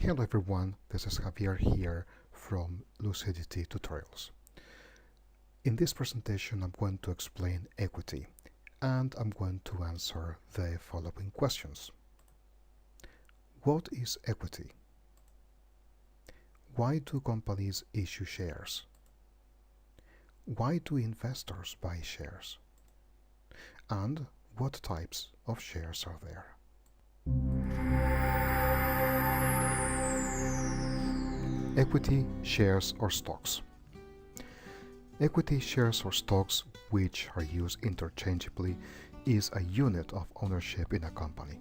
Hello everyone, this is Javier here from Lucidity Tutorials. In this presentation I'm going to explain equity and I'm going to answer the following questions. What is equity? Why do companies issue shares? Why do investors buy shares? And what types of shares are there? Equity, shares or stocks. Equity, shares or stocks, which are used interchangeably, is a unit of ownership in a company.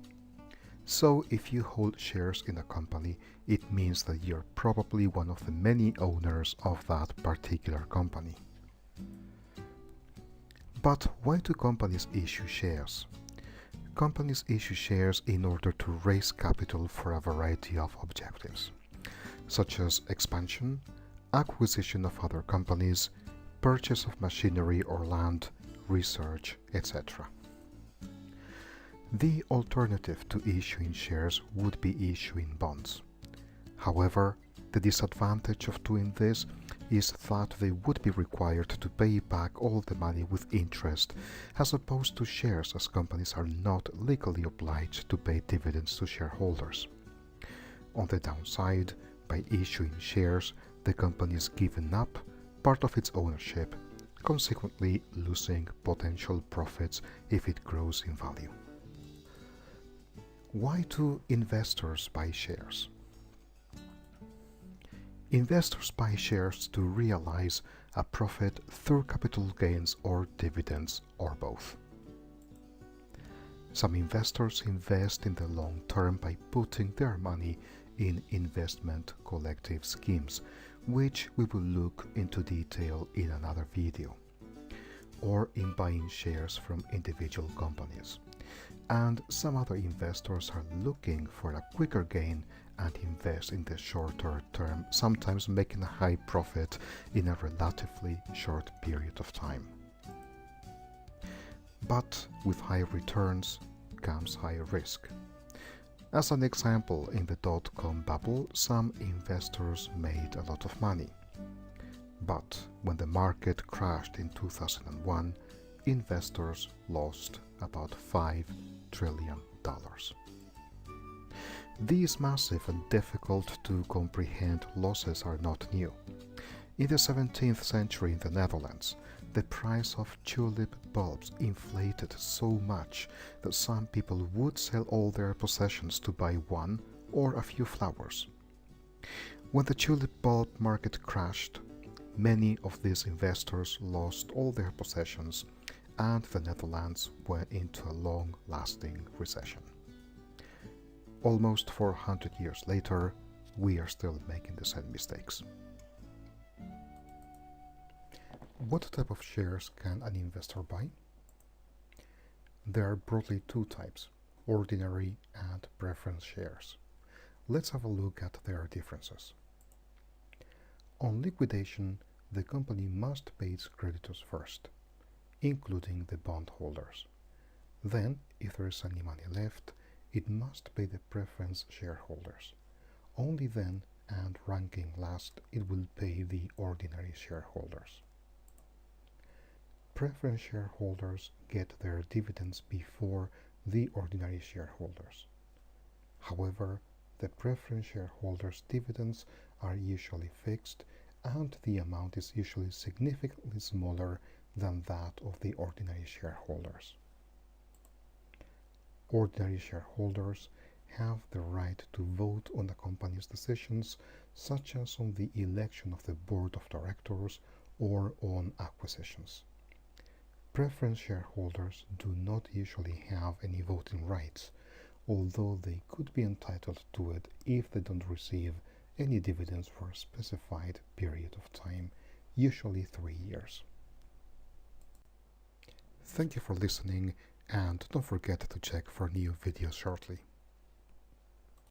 So if you hold shares in a company, it means that you're probably one of the many owners of that particular company. But why do companies issue shares? Companies issue shares in order to raise capital for a variety of objectives, such as expansion, acquisition of other companies, purchase of machinery or land, research, etc. The alternative to issuing shares would be issuing bonds. However, the disadvantage of doing this is that they would be required to pay back all the money with interest, as opposed to shares, as companies are not legally obliged to pay dividends to shareholders. On the downside, by issuing shares, the company is giving up part of its ownership, consequently losing potential profits if it grows in value. Why do investors buy shares? Investors buy shares to realize a profit through capital gains or dividends or both. Some investors invest in the long term by putting their money in investment collective schemes, which we will look into detail in another video, or in buying shares from individual companies. And some other investors are looking for a quicker gain and invest in the shorter term, sometimes making a high profit in a relatively short period of time. But with high returns comes higher risk. As an example, in the dot-com bubble, some investors made a lot of money. But when the market crashed in 2001, investors lost about $5 trillion. These massive and difficult to comprehend losses are not new. In the 17th century in the Netherlands, the price of tulip bulbs inflated so much that some people would sell all their possessions to buy one or a few flowers. When the tulip bulb market crashed, many of these investors lost all their possessions and the Netherlands went into a long-lasting recession. Almost 400 years later, we are still making the same mistakes. What type of shares can an investor buy? There are broadly two types, ordinary and preference shares. Let's have a look at their differences. On liquidation, the company must pay its creditors first, including the bondholders. Then, if there is any money left, it must pay the preference shareholders. Only then, and ranking last, it will pay the ordinary shareholders. Preference shareholders get their dividends before the ordinary shareholders. However, the preference shareholders' dividends are usually fixed and the amount is usually significantly smaller than that of the ordinary shareholders. Ordinary shareholders have the right to vote on the company's decisions, such as on the election of the board of directors or on acquisitions. Preference shareholders do not usually have any voting rights, although they could be entitled to it if they don't receive any dividends for a specified period of time, usually 3 years. Thank you for listening, and don't forget to check for new videos shortly.